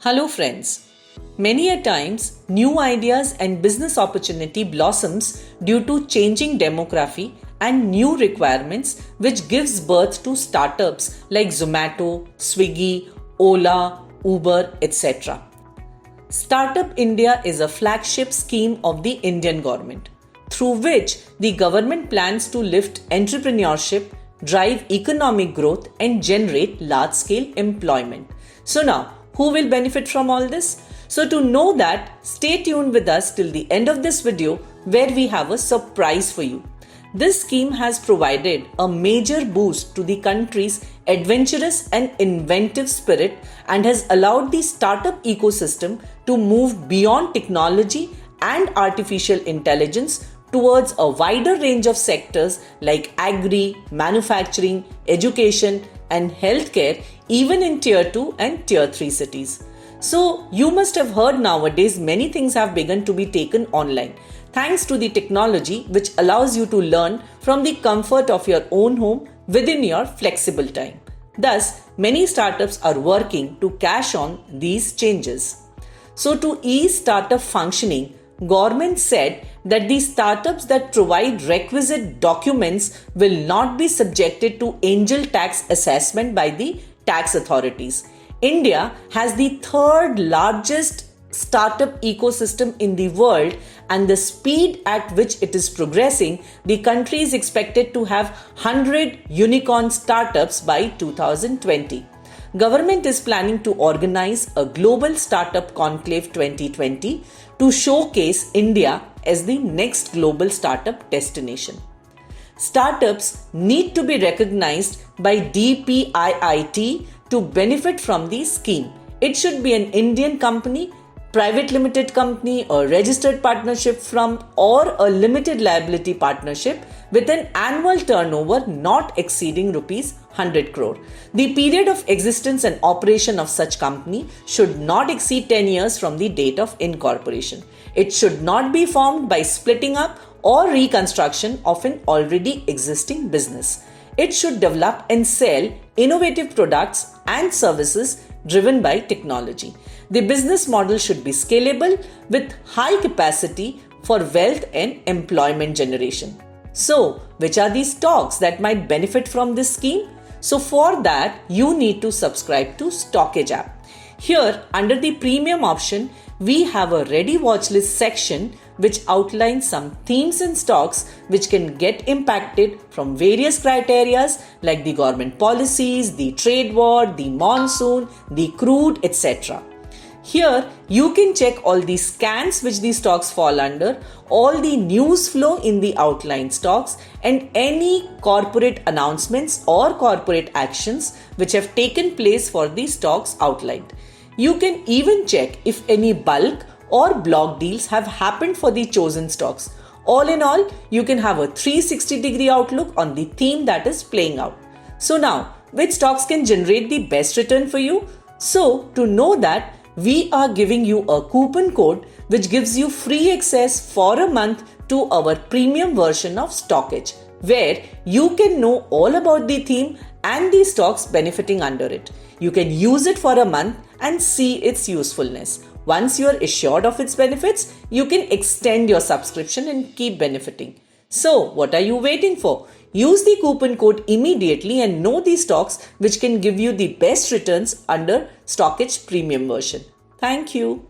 Hello friends. Many a times, new ideas and business opportunity blossoms due to changing demography and new requirements, which gives birth to startups like Zomato, Swiggy, Ola, Uber, etc. Startup India is a flagship scheme of the Indian government, through which the government plans to lift entrepreneurship, drive economic growth, and generate large-scale employment. So now, who will benefit from all this? So to know that, stay tuned with us till the end of this video where we have a surprise for you. This scheme has provided a major boost to the country's adventurous and inventive spirit and has allowed the startup ecosystem to move beyond technology and artificial intelligence towards a wider range of sectors like agri, manufacturing, education, and healthcare, even in Tier 2 and Tier 3 cities. So, you must have heard nowadays many things have begun to be taken online, thanks to the technology which allows you to learn from the comfort of your own home within your flexible time. Thus, many startups are working to cash on these changes. So, to ease startup functioning, government said that the startups that provide requisite documents will not be subjected to angel tax assessment by the tax authorities. India has the third largest startup ecosystem in the world, and the speed at which it is progressing, the country is expected to have 100 unicorn startups by 2020. Government is planning to organize a Global Startup Conclave 2020 to showcase India as the next global startup destination. Startups need to be recognized by DPIIT to benefit from the scheme. It should be an Indian company, private limited company, or registered partnership firm, or a limited liability partnership with an annual turnover not exceeding rupees 100 crore. The period of existence and operation of such company should not exceed 10 years from the date of incorporation. It should not be formed by splitting up or reconstruction of an already existing business. It should develop and sell innovative products and services driven by technology. The business model should be scalable with high capacity for wealth and employment generation. So, which are the stocks that might benefit from this scheme? So for that, you need to subscribe to Stockage app. Here, under the premium option, we have a ready watchlist section which outlines some themes and stocks which can get impacted from various criteria like the government policies, the trade war, the monsoon, the crude, etc. Here, you can check all the scans which these stocks fall under, all the news flow in the outlined stocks, and any corporate announcements or corporate actions which have taken place for the stocks outlined. You can even check if any bulk or block deals have happened for the chosen stocks. All in all, you can have a 360-degree outlook on the theme that is playing out. So now, which stocks can generate the best return for you? So, to know that, we are giving you a coupon code which gives you free access for a month to our premium version of Stockage, where you can know all about the theme and the stocks benefiting under it. You can use it for a month and see its usefulness. Once you are assured of its benefits, you can extend your subscription and keep benefiting. So, what are you waiting for? Use the coupon code immediately and know the stocks which can give you the best returns under Stockage Premium version. Thank you.